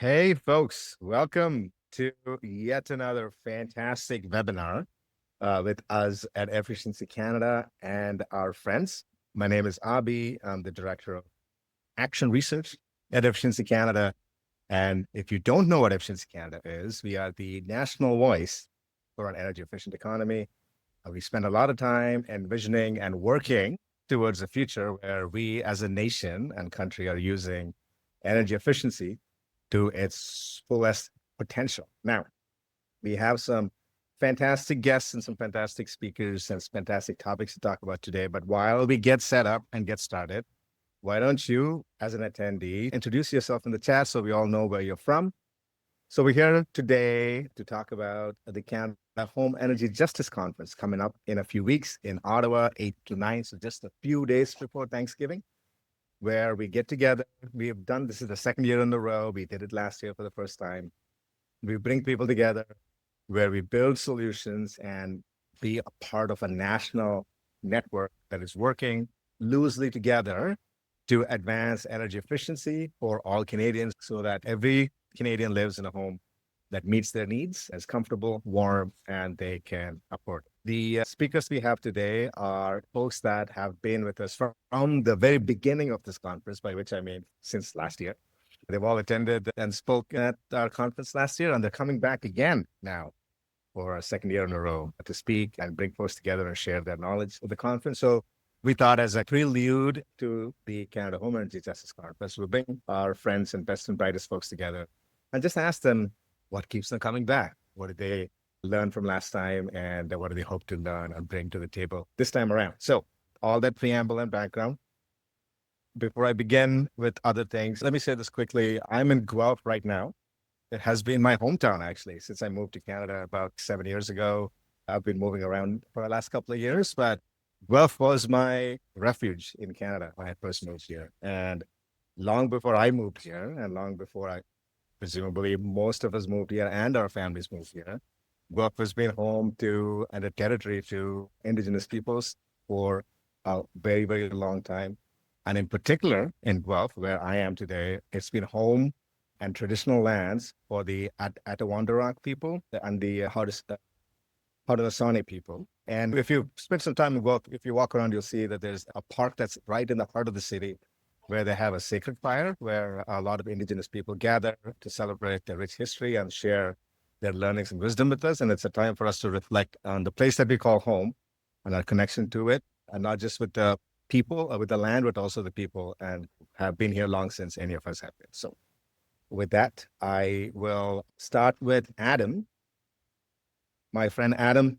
Hey, folks, welcome to yet another fantastic webinar with us at Efficiency Canada and our friends. My name is Abi. I'm the Director of Action Research at Efficiency Canada. And if you don't know what Efficiency Canada is, we are the national voice for an energy efficient economy. We spend a lot of time envisioning and working towards a future where we as a nation and country are using energy efficiency to its fullest potential. Now, we have some fantastic guests and some fantastic speakers and some fantastic topics to talk about today. But while we get set up and get started, why don't you, as an attendee, introduce yourself in the chat so we all know where you're from? So we're here today to talk about the Canada Home Energy Justice Conference coming up in a few weeks in Ottawa, 8 to 9, so just a few days before Thanksgiving, where we get together. We have done this is the second year in a row. We did it last year for the first time. We bring people together where we build solutions and be a part of a national network that is working loosely together to advance energy efficiency for all Canadians so that every Canadian lives in a home that meets their needs, is comfortable, warm, and they can afford it. The speakers we have today are folks that have been with us from the very beginning of this conference, by which I mean since last year. They've all attended and spoke at our conference last year, and they're coming back again now for a second year in a row to speak and bring folks together and share their knowledge of the conference. So we thought, as a prelude to the Canada Home Energy Justice Conference, we'll bring our friends and best and brightest folks together and just ask them what keeps them coming back. What did they learn from last time, and what do they hope to learn and bring to the table this time around? So all that preamble and background. Before I begin with other things, let me say this quickly. I'm in Guelph right now. It has been my hometown, actually, since I moved to Canada about 7 years ago. I've been moving around for the last couple of years, but Guelph was my refuge in Canada when I first moved here. And long before I moved here, and long before presumably most of us moved here and our families moved here, Guelph has been home to and a territory to Indigenous peoples for a very, very long time. And in particular, in Guelph, where I am today, it's been home and traditional lands for the Atawandarak people and the Haudenosaunee people. And if you spend some time in Guelph, if you walk around, you'll see that there's a park that's right in the heart of the city where they have a sacred fire, where a lot of Indigenous people gather to celebrate their rich history and share their learnings and wisdom with us. And it's a time for us to reflect on the place that we call home and our connection to it, and not just with the people, with the land, but also the people, and have been here long since any of us have been. So with that, I will start with Adam. My friend Adam,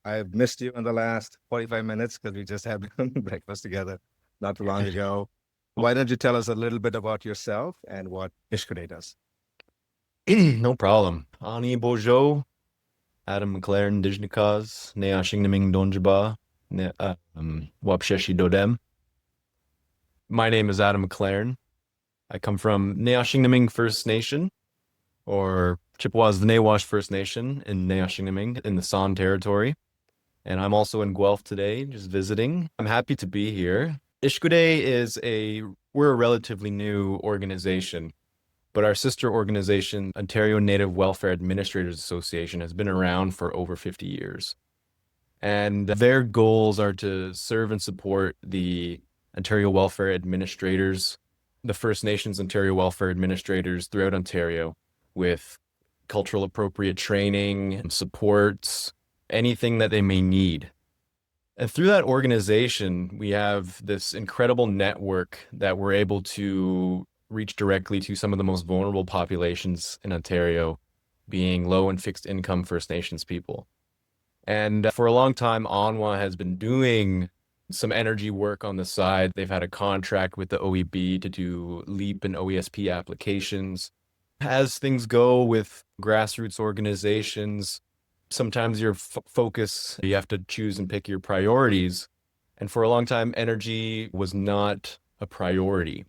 I've missed you in the last 45 minutes because we just had breakfast together not too long ago. Why don't you tell us a little bit about yourself and what Ishkoday does? No problem. Ani Bojo, Adam McLaren, Dijnikaz, Nea Shingnaming Donjaba, Wapsheshi Dodem. My name is Adam McLaren. I come from Nea Shingnaming First Nation, or Chippewas the Nawash First Nation in Nea Shingnaming in the San territory. And I'm also in Guelph today, just visiting. I'm happy to be here. Ishkoday we're a relatively new organization, but our sister organization, Ontario Native Welfare Administrators Association, has been around for over 50 years. And their goals are to serve and support the Ontario Welfare Administrators, the First Nations Ontario Welfare Administrators throughout Ontario, with cultural appropriate training and supports, anything that they may need. And through that organization, we have this incredible network that we're able to reach directly to some of the most vulnerable populations in Ontario, being low and fixed income First Nations people. And for a long time, Ottawa has been doing some energy work on the side. They've had a contract with the OEB to do LEAP and OESP applications. As things go with grassroots organizations, sometimes your focus, you have to choose and pick your priorities. And for a long time, energy was not a priority.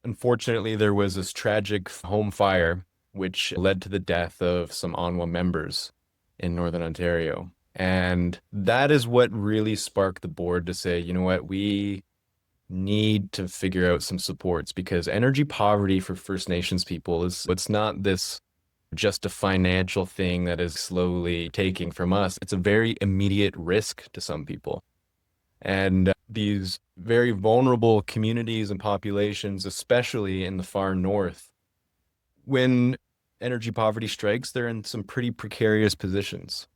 Unfortunately, there was this tragic home fire, which led to the death of some Ottawa members in Northern Ontario. And that is what really sparked the board to say, you know what, we need to figure out some supports, because energy poverty for First Nations people it's not this just a financial thing that is slowly taking from us. It's a very immediate risk to some people. And these very vulnerable communities and populations, especially in the far north, when energy poverty strikes, they're in some pretty precarious positions.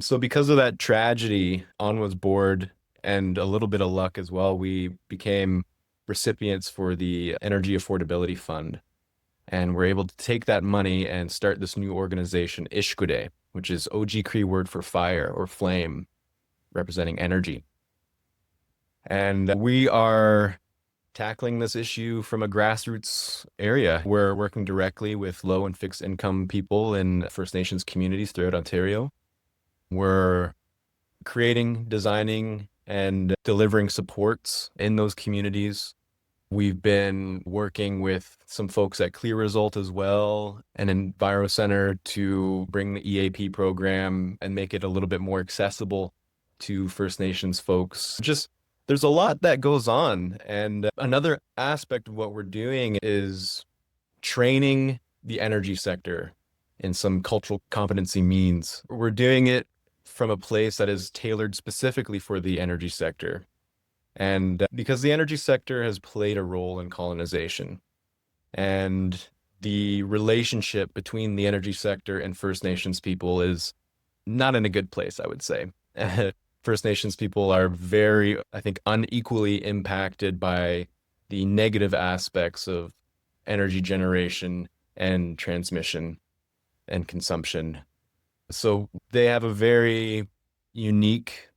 So because of that tragedy, Onwa's board and a little bit of luck as well, we became recipients for the Energy Affordability Fund. And we're able to take that money and start this new organization, Ishkoday, which is OG Cree word for fire or flame, representing energy. And we are tackling this issue from a grassroots area. We're working directly with low and fixed income people in First Nations communities throughout Ontario. We're creating, designing, and delivering supports in those communities. We've been working with some folks at CLEAResult as well, and Enviro Center, to bring the EAP program and make it a little bit more accessible to First Nations folks. Just there's a lot that goes on. And another aspect of what we're doing is training the energy sector in some cultural competency means. We're doing it from a place that is tailored specifically for the energy sector. And because the energy sector has played a role in colonization, and the relationship between the energy sector and First Nations people is not in a good place, I would say. First Nations people are very, I think, unequally impacted by the negative aspects of energy generation and transmission and consumption. So they have a very unique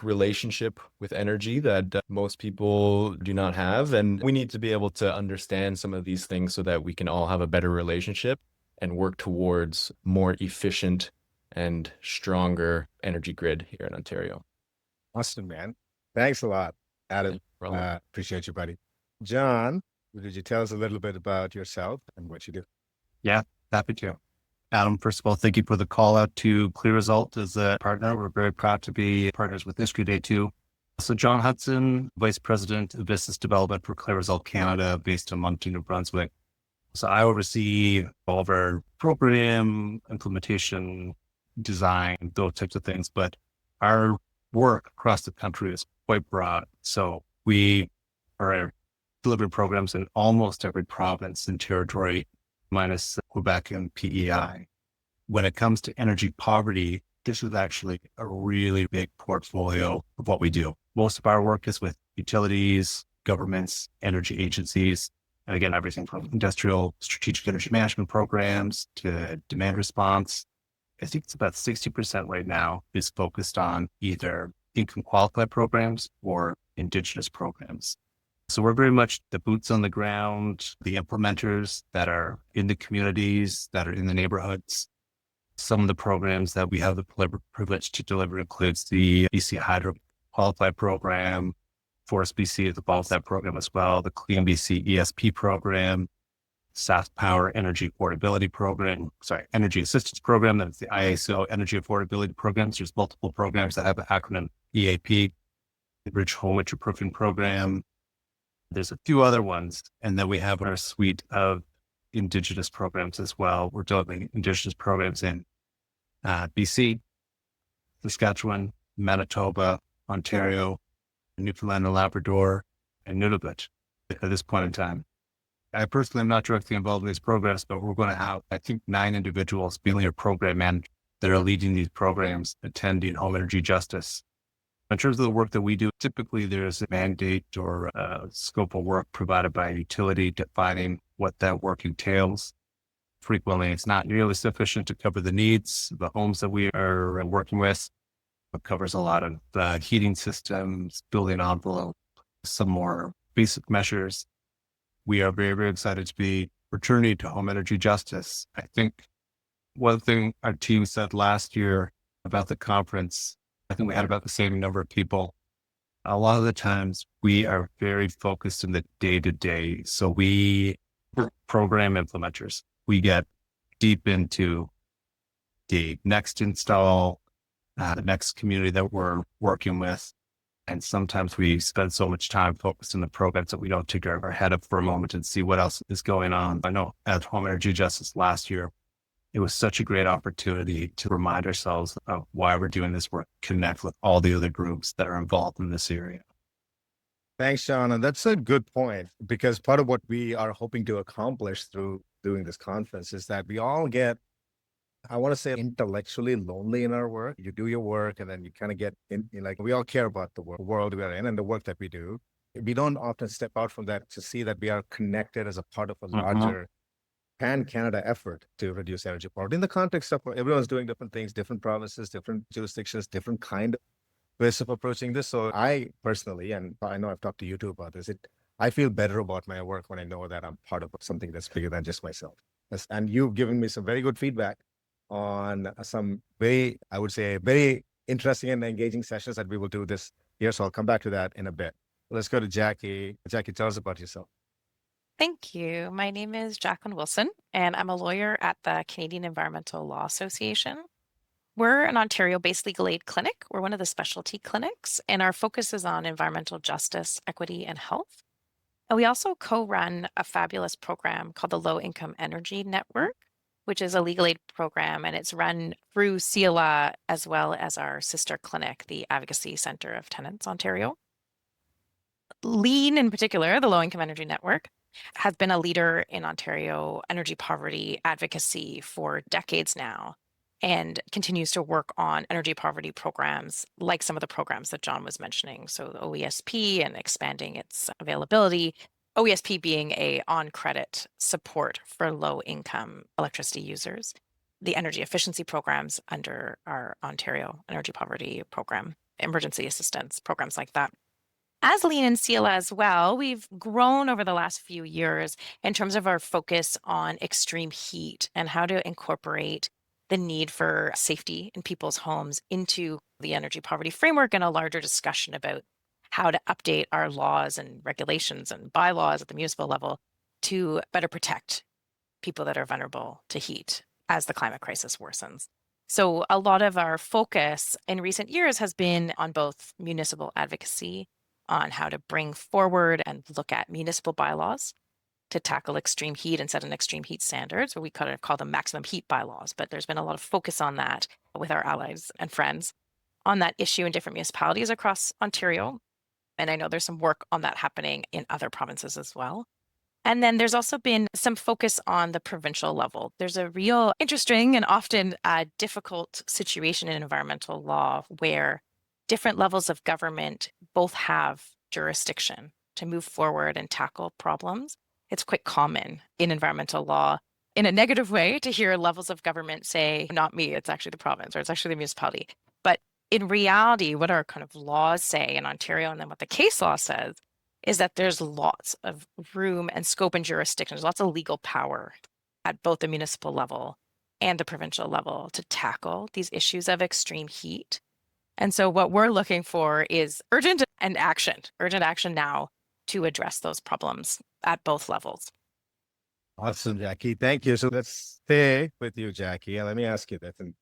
relationship with energy that most people do not have. And we need to be able to understand some of these things so that we can all have a better relationship and work towards more efficient and stronger energy grid here in Ontario. Awesome, man. Thanks a lot, Adam. Appreciate you, buddy. Jon, could you tell us a little bit about yourself and what you do? Yeah, happy to. Adam, first of all, thank you for the call out to CLEAResult as a partner. We're very proud to be partners with Ishkoday too. So Jon Hudson, Vice President of Business Development for CLEAResult Canada, based in Moncton, New Brunswick. So I oversee all of our program, implementation, design, those types of things. But our work across the country is quite broad. So we are delivering programs in almost every province and territory, minus Quebec and PEI. When it comes to energy poverty, this is actually a really big portfolio of what we do. Most of our work is with utilities, governments, energy agencies, and again, everything from industrial strategic energy management programs to demand response. I think it's about 60% right now is focused on either income qualified programs or Indigenous programs. So we're very much the boots on the ground, the implementers that are in the communities, that are in the neighborhoods. Some of the programs that we have the privilege to deliver includes the BC Hydro Qualified Program, Forest BC is involved in that program as well, the Clean BC ESP program, South Power Energy Affordability Program, Energy Assistance Program, that's the ISO Energy Affordability Programs. There's multiple programs that have the acronym EAP, the Bridge Home Winterproofing Program. There's a few other ones. And then we have our suite of Indigenous programs as well. We're delivering Indigenous programs in BC, Saskatchewan, Manitoba, Ontario, Newfoundland and Labrador, and Nunavut at this point in time. I personally am not directly involved in these programs, but we're going to have, I think, 9 individuals being a program managers that are leading these programs, attending home energy justice. In terms of the work that we do, typically there's a mandate or a scope of work provided by a utility defining what that work entails. Frequently, it's not nearly sufficient to cover the needs of the homes that we are working with. It covers a lot of heating systems, building envelope, some more basic measures. We are very, very excited to be returning to home energy justice. I think one thing our team said last year about the conference, I think we had about the same number of people. A lot of the times we are very focused in the day-to-day. So we're program implementers. We get deep into the next install, the next community that we're working with. And sometimes we spend so much time focused on the programs that we don't take our head up for a moment and see what else is going on. I know at Home Energy Justice last year, it was such a great opportunity to remind ourselves of why we're doing this work, connect with all the other groups that are involved in this area. Thanks, Sean. And that's a good point, because part of what we are hoping to accomplish through doing this conference is that we all get, I want to say, intellectually lonely in our work. You do your work and then you kind of get in, like, we all care about the world we are in and the work that we do. We don't often step out from that to see that we are connected as a part of a larger pan-Canada effort to reduce energy poverty in the context of everyone's doing different things, different provinces, different jurisdictions, different kind of ways of approaching this. So I personally, and I know I've talked to you too about this, I feel better about my work when I know that I'm part of something that's bigger than just myself. And you've given me some very good feedback on some very, I would say, very interesting and engaging sessions that we will do this year. So I'll come back to that in a bit. Let's go to Jacqui. Jacqui, tell us about yourself. Thank you. My name is Jacqui Wilson, and I'm a lawyer at the Canadian Environmental Law Association. We're an Ontario-based legal aid clinic. We're one of the specialty clinics, and our focus is on environmental justice, equity, and health. And we also co-run a fabulous program called the Low Income Energy Network, which is a legal aid program, and it's run through CELA as well as our sister clinic, the Advocacy Centre of Tenants Ontario. LEAN, in particular, the Low Income Energy Network, has been a leader in Ontario energy poverty advocacy for decades now, and continues to work on energy poverty programs like some of the programs that John was mentioning. So the OESP and expanding its availability, OESP being a on-credit support for low-income electricity users, the energy efficiency programs under our Ontario Energy Poverty Program, emergency assistance programs like that. As LEAN and CELA as well, we've grown over the last few years in terms of our focus on extreme heat and how to incorporate the need for safety in people's homes into the energy poverty framework, and a larger discussion about how to update our laws and regulations and bylaws at the municipal level to better protect people that are vulnerable to heat as the climate crisis worsens. So a lot of our focus in recent years has been on both municipal advocacy, on how to bring forward and look at municipal bylaws to tackle extreme heat and set an extreme heat standards, or we kind of call them maximum heat bylaws. But there's been a lot of focus on that with our allies and friends on that issue in different municipalities across Ontario. And I know there's some work on that happening in other provinces as well. And then there's also been some focus on the provincial level. There's a real interesting and often difficult situation in environmental law where different levels of government both have jurisdiction to move forward and tackle problems. It's quite common in environmental law, in a negative way, to hear levels of government say, not me, it's actually the province, or it's actually the municipality. But in reality, what our kind of laws say in Ontario, and then what the case law says, is that there's lots of room and scope and jurisdiction. There's lots of legal power at both the municipal level and the provincial level to tackle these issues of extreme heat. And so what we're looking for is urgent action now to address those problems at both levels. Awesome, Jacqui. Thank you. So let's stay with you, Jacqui. And let me ask you this. And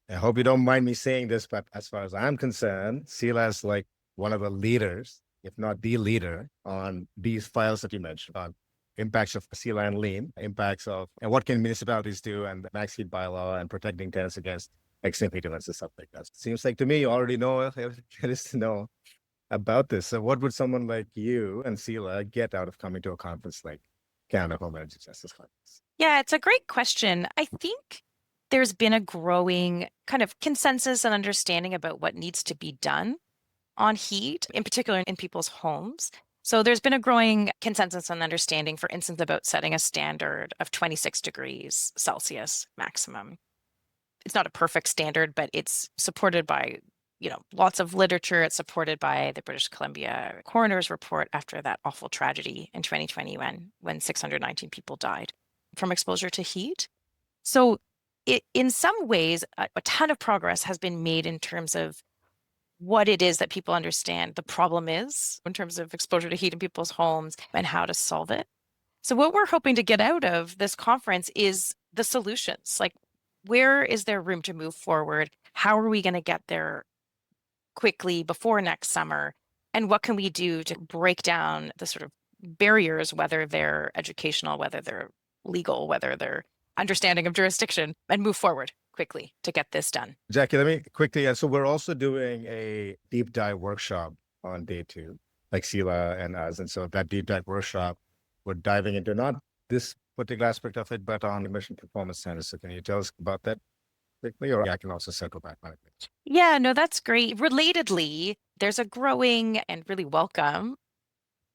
I hope you don't mind me saying this, but as far as I'm concerned, CELA is like one of the leaders, if not the leader, on these files that you mentioned, on impacts of CELA and LEAN, impacts of, and what can municipalities do, and the max heat bylaw, and protecting tenants against extreme heat events and stuff like that. Seems like to me you already know everything there is to know about this. So what would someone like you and CELA get out of coming to a conference like Canada Home Energy Justice Conference? Yeah, it's a great question. I think there's been a growing kind of consensus and understanding about what needs to be done on heat, in particular in people's homes. So there's been a growing consensus and understanding, for instance, about setting a standard of 26 degrees Celsius maximum. It's not a perfect standard, but it's supported by, lots of literature. It's supported by the British Columbia coroner's report after that awful tragedy in 2021 when 619 people died from exposure to heat. So in some ways, a ton of progress has been made in terms of what it is that people understand the problem is in terms of exposure to heat in people's homes and how to solve it. So what we're hoping to get out of this conference is the solutions. Like, where is there room to move forward? How are we going to get there quickly before next summer And what can we do to break down the sort of barriers, whether they're educational, whether they're legal, whether they're understanding of jurisdiction, and move forward quickly to get this done. Jacqui, let me quickly. So we're also doing a deep dive workshop on day 2, like CELA and us. And so that deep dive workshop, we're diving into not this particular aspect of it, but on emission performance standards. So can you tell us about that quickly, or I can also circle back on it? Yeah, no, that's great. Relatedly, there's a growing and really welcome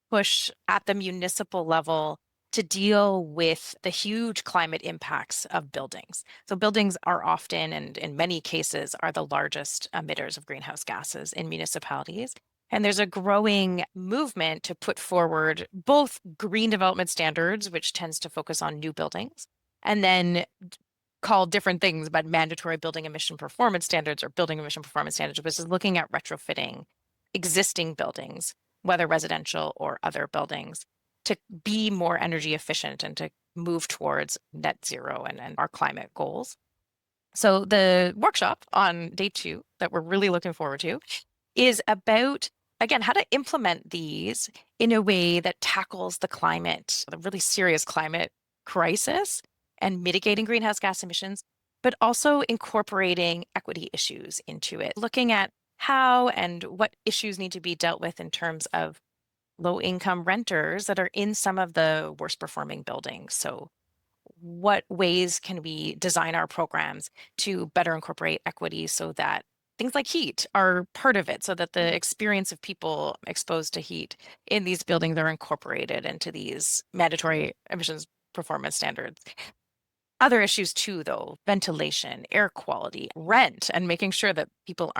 push at the municipal level to deal with the huge climate impacts of buildings. So buildings are often, and in many cases, are the largest emitters of greenhouse gases in municipalities. And there's a growing movement to put forward both green development standards, which tends to focus on new buildings, and then called different things, but mandatory building emission performance standards or building emission performance standards, which is looking at retrofitting existing buildings, whether residential or other buildings, to be more energy efficient and to move towards net zero and our climate goals. So the workshop on day 2 that we're really looking forward to is about, again, how to implement these in a way that tackles the really serious climate crisis and mitigating greenhouse gas emissions, but also incorporating equity issues into it, looking at how and what issues need to be dealt with in terms of low-income renters that are in some of the worst performing buildings. So what ways can we design our programs to better incorporate equity so that things like heat are part of it, so that the experience of people exposed to heat in these buildings are incorporated into these mandatory emissions performance standards. Other issues too, though, ventilation, air quality, rent, and making sure that people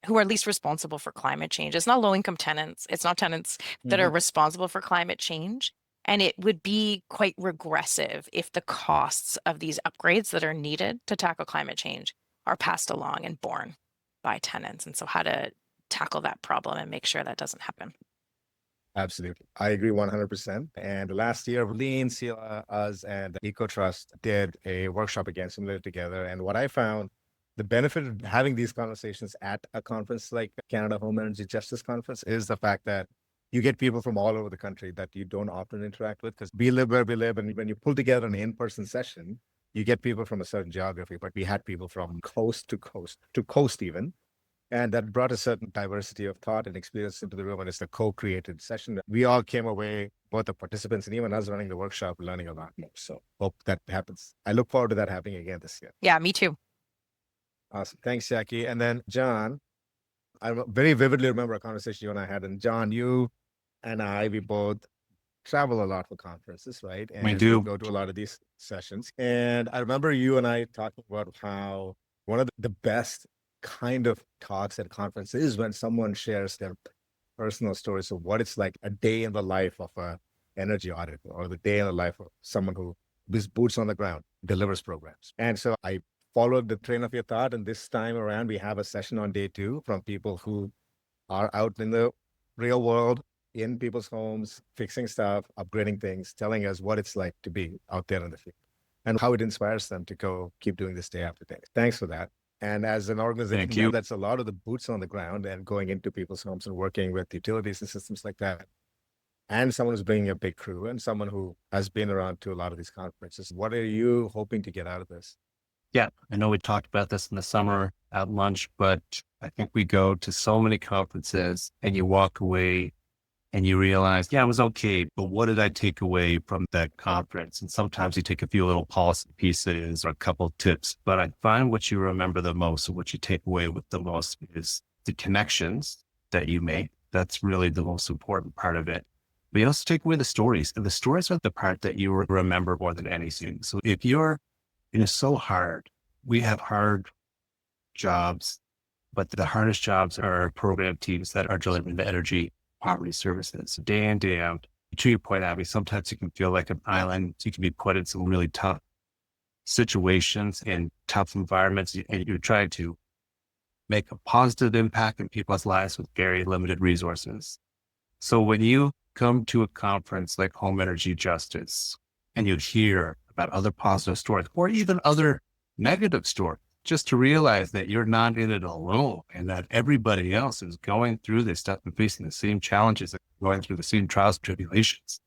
who are least responsible for climate change. It's not low-income tenants. It's not tenants that are responsible for climate change. And it would be quite regressive if the costs of these upgrades that are needed to tackle climate change are passed along and borne by tenants. And so how to tackle that problem and make sure that doesn't happen. Absolutely. I agree 100%. And last year, Lean, CELA, us, and EcoTrust did a workshop again, similar together. And what I found, the benefit of having these conversations at a conference like Canada Home Energy Justice Conference is the fact that you get people from all over the country that you don't often interact with, because we live where we live. And when you pull together an in-person session, you get people from a certain geography, but we had people from coast to coast even. And that brought a certain diversity of thought and experience into the room. And it's a co-created session. We all came away, both the participants and even us running the workshop, learning a lot more. So hope that happens. I look forward to that happening again this year. Yeah, me too. Awesome. Thanks, Jacqui. And then John, I very vividly remember a conversation you and I had. And John, you and we both travel a lot for conferences, right? And We do. go to a lot of these sessions. And I remember you and I talking about how one of the best kind of talks at conferences is when someone shares their personal stories of what it's like a day in the life of a energy auditor, or the day in the life of someone who is boots on the ground, delivers programs. And so I followed the train of your thought. And this time around, we have a session on day 2 from people who are out in the real world, in people's homes, fixing stuff, upgrading things, telling us what it's like to be out there in the field and how it inspires them to go keep doing this day after day. Thanks for that. And as an organization, Thank you. that's a lot of the boots on the ground and going into people's homes and working with utilities and systems like that. And someone who's bringing a big crew and someone who has been around to a lot of these conferences. What are you hoping to get out of this? Yeah, I know we talked about this in the summer at lunch, but I think we go to so many conferences and you walk away and you realize, yeah, it was okay, but what did I take away from that conference? And sometimes you take a few little policy pieces or a couple of tips, but I find what you remember the most, or what you take away with the most, is the connections that you make. That's really the most important part of it. But you also take away the stories, and the stories are the part that you remember more than anything. So if you're, it's so hard. We have hard jobs, but the hardest jobs are program teams that are delivering the energy poverty services day in, day out. To your point, Abby, sometimes you can feel like an island. You can be put in some really tough situations and tough environments, and you're trying to make a positive impact in people's lives with very limited resources. So when you come to a conference like Home Energy Justice and you hear about other positive stories or even other negative stories, just to realize that you're not in it alone and that everybody else is going through this stuff and facing the same challenges, and going through the same trials and tribulations.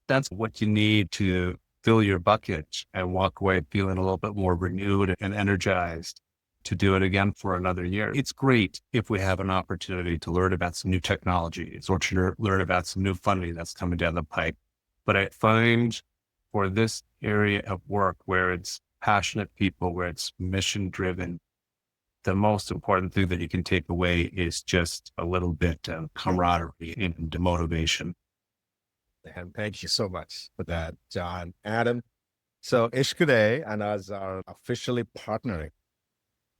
That's what you need to fill your bucket and walk away feeling a little bit more renewed and energized to do it again for another year. It's great if we have an opportunity to learn about some new technologies or to learn about some new funding that's coming down the pipe. But I find for this area of work where it's passionate people, where it's mission driven, the most important thing that you can take away is just a little bit of camaraderie and motivation. And thank you so much for that, John. Adam, so Ishkoday and us are officially partnering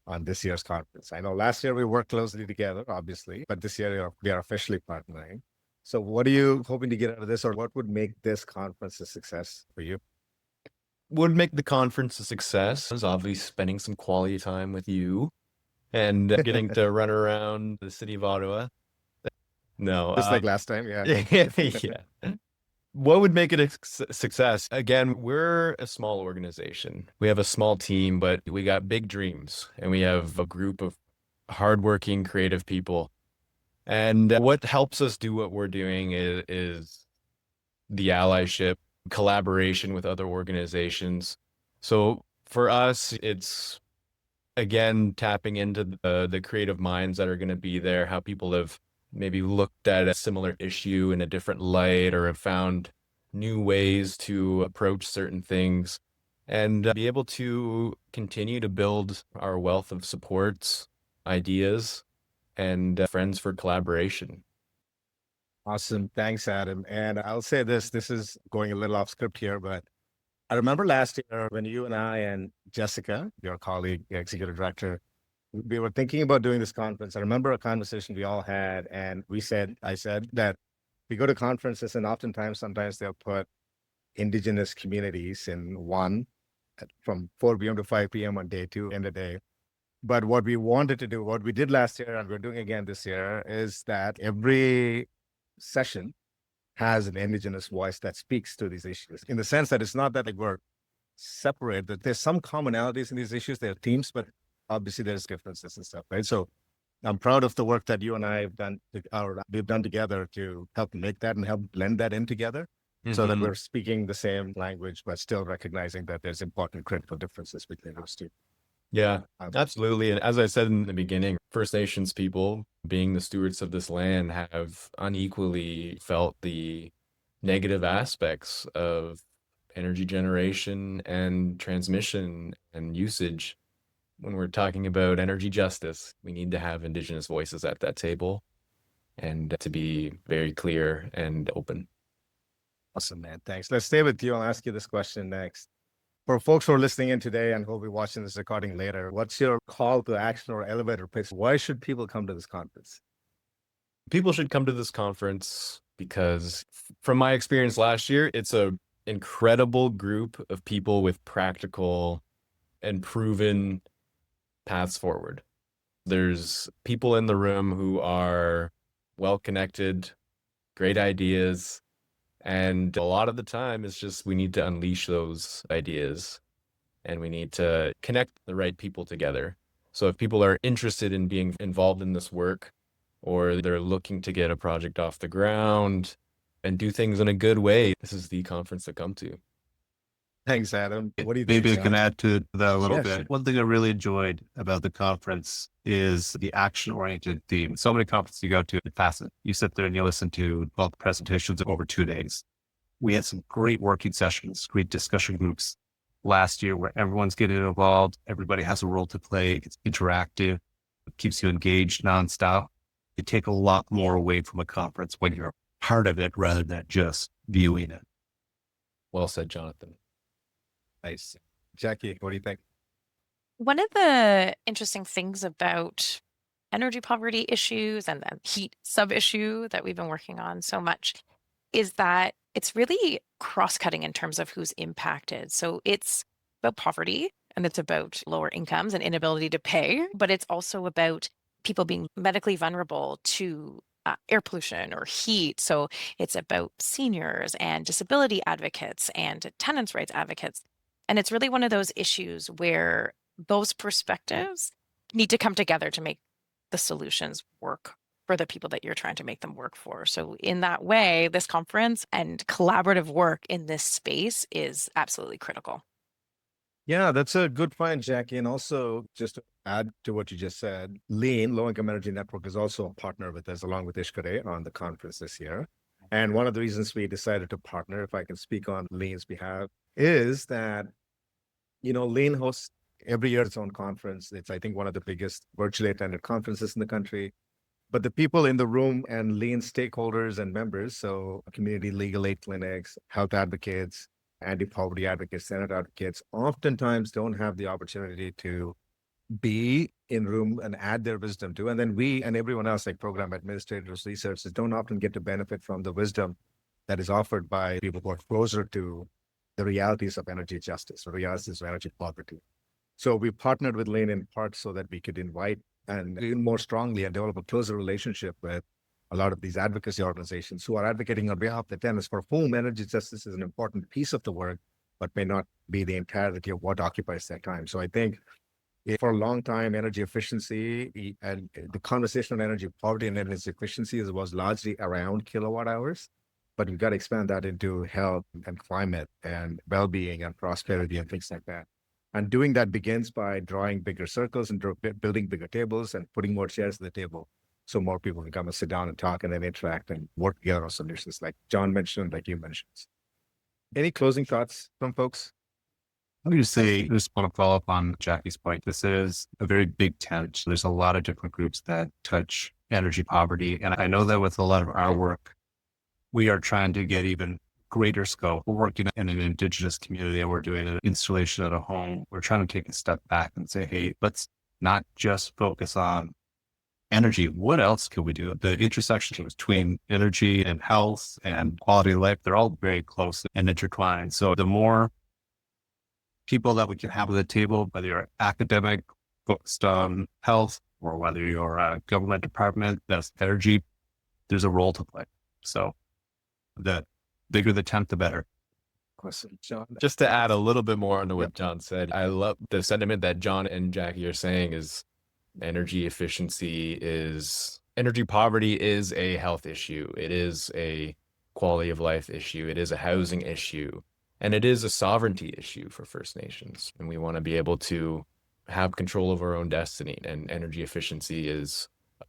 on this year's conference. I know last year we worked closely together, obviously, but this year we are officially partnering. So what are you hoping to get out of this, or what would make this conference a success for you? Would make the conference a success is obviously spending some quality time with you and getting to run around the city of Ottawa. No, Just like last time, yeah. yeah. What would make it a success? Again, we're a small organization. We have a small team, but we got big dreams, and we have a group of hardworking, creative people. And what helps us do what we're doing is the allyship, collaboration with other organizations. So for us, it's, again, tapping into the creative minds that are going to be there, how people have maybe looked at a similar issue in a different light or have found new ways to approach certain things, and be able to continue to build our wealth of supports, ideas, and friends for collaboration. Awesome. Thanks, Adam. And I'll say this is going a little off script here, but I remember last year when you and I and Jessica, your colleague, executive director, we were thinking about doing this conference. I remember a conversation we all had, and I said that we go to conferences and sometimes they'll put Indigenous communities in one from 4 p.m. to 5 p.m. on day 2 in the day. But what we wanted to do, what we did last year and we're doing again this year, is that every session has an Indigenous voice that speaks to these issues, in the sense that it's not that like we're separate, that there's some commonalities in these issues, there are themes, but obviously there's differences and stuff, right? So I'm proud of the work that you and I have done, we've done together to help make that and help blend that in together, so that we're speaking the same language, but still recognizing that there's important critical differences between those two. Yeah, absolutely. And as I said in the beginning, First Nations people, being the stewards of this land, have unequally felt the negative aspects of energy generation and transmission and usage. When we're talking about energy justice, we need to have Indigenous voices at that table and to be very clear and open. Awesome, man. Thanks. Let's stay with you. I'll ask you this question next. For folks who are listening in today and who will be watching this recording later, what's your call to action or elevator pitch? Why should people come to this conference? People should come to this conference because, from my experience last year, it's an incredible group of people with practical and proven paths forward. There's people in the room who are well-connected, great ideas, and a lot of the time it's just we need to unleash those ideas and we need to connect the right people together. So if people are interested in being involved in this work, or they're looking to get a project off the ground and do things in a good way, this is the conference to come to. Thanks, Adam. What do you think? Maybe I can add to that a little Yeah, bit. sure. One thing I really enjoyed about the conference is the action-oriented theme. So many conferences you go to, it's fascinating. You sit there and you listen to both presentations over 2 days. We had some great working sessions, great discussion groups last year where everyone's getting involved. Everybody has a role to play. It's interactive. It keeps you engaged nonstop. You take a lot more away from a conference when you're part of it rather than just viewing it. Well said, Jonathan. Nice. Jacqui, what do you think? One of the interesting things about energy poverty issues and the heat sub-issue that we've been working on so much is that it's really cross-cutting in terms of who's impacted. So it's about poverty and it's about lower incomes and inability to pay, but it's also about people being medically vulnerable to air pollution or heat. So it's about seniors and disability advocates and tenants' rights advocates. And it's really one of those issues where those perspectives need to come together to make the solutions work for the people that you're trying to make them work for. So in that way, this conference and collaborative work in this space is absolutely critical. Yeah, that's a good point, Jackie. And also, just to add to what you just said, Lean, Low Income Energy Network, is also a partner with us, along with Ishkoday, on the conference this year. And one of the reasons we decided to partner, if I can speak on Lean's behalf, is that, Lean hosts every year its own conference. It's, I think, one of the biggest virtually attended conferences in the country. But the people in the room and Lean stakeholders and members, so community legal aid clinics, health advocates, anti-poverty advocates, Senate advocates, oftentimes don't have the opportunity to be in room and add their wisdom to. And then we and everyone else, like program administrators, researchers, don't often get to benefit from the wisdom that is offered by people who are closer to the realities of energy justice, or realities of energy poverty. So we partnered with Lean in part so that we could invite and even more strongly and develop a closer relationship with a lot of these advocacy organizations who are advocating on behalf of the tenants, for whom energy justice is an important piece of the work, but may not be the entirety of what occupies their time. So I think for a long time, energy efficiency and the conversation on energy poverty and energy efficiency was largely around kilowatt hours, but we've got to expand that into health and climate and well-being and prosperity and things like that. And doing that begins by drawing bigger circles and building bigger tables and putting more chairs at the table, so more people can come and sit down and talk and then interact and work together on solutions, like John mentioned, like you mentioned. Any closing thoughts from folks? Let me just say, I just want to follow up on Jackie's point. This is a very big tent. There's a lot of different groups that touch energy poverty. And I know that with a lot of our work, we are trying to get even greater scope. We're working in an Indigenous community and we're doing an installation at a home. We're trying to take a step back and say, hey, let's not just focus on energy. What else can we do? The intersections between energy and health and quality of life, they're all very close and intertwined. So the more people that we can have at the table, whether you're academic, focused on health, or whether you're a government department that's energy, there's a role to play. So the bigger the tent, the better. Question, John. Just to add a little bit more onto what John said, I love the sentiment that John and Jackie are saying is energy poverty is a health issue. It is a quality of life issue. It is a housing issue. And it is a sovereignty issue for First Nations. And we want to be able to have control over our own destiny. And energy efficiency is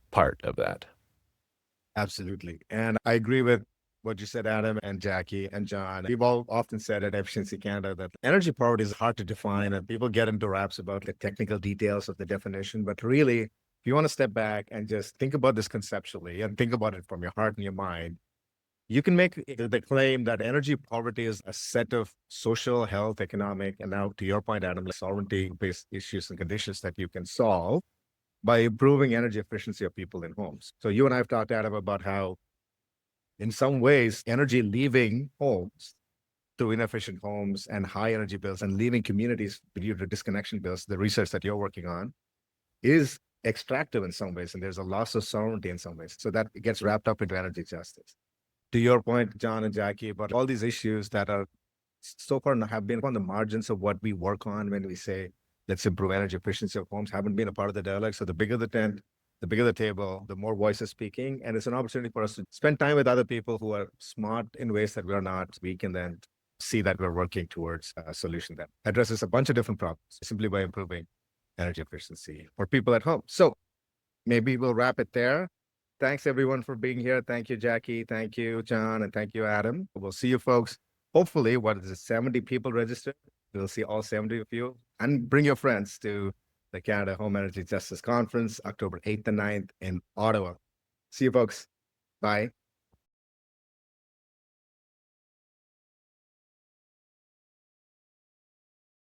part of that. Absolutely. And I agree with what you said, Adam and Jackie and John. We've all often said at Efficiency Canada that energy poverty is hard to define, and people get into raps about the technical details of the definition. But really, if you want to step back and just think about this conceptually and think about it from your heart and your mind, you can make the claim that energy poverty is a set of social, health, economic, and now to your point, Adam, like sovereignty-based issues and conditions that you can solve by improving energy efficiency of people in homes. So you and I have talked, Adam, about how in some ways, energy leaving homes through inefficient homes and high energy bills and leaving communities due to disconnection bills, the research that you're working on, is extractive in some ways. And there's a loss of sovereignty in some ways. So that gets wrapped up into energy justice. To your point, John and Jackie, about all these issues that are so far have been on the margins of what we work on when we say, let's improve energy efficiency of homes, haven't been a part of the dialogue. So the bigger the tent, the bigger the table, the more voices speaking. And it's an opportunity for us to spend time with other people who are smart in ways that we're not. We can then see that we're working towards a solution that addresses a bunch of different problems simply by improving energy efficiency for people at home. So maybe we'll wrap it there. Thanks everyone for being here. Thank you, Jackie. Thank you, John. And thank you, Adam. We'll see you folks. Hopefully, 70 people registered? We'll see all 70 of you, and bring your friends to the Canada Home Energy Justice Conference, October 8th and 9th in Ottawa. See you folks. Bye.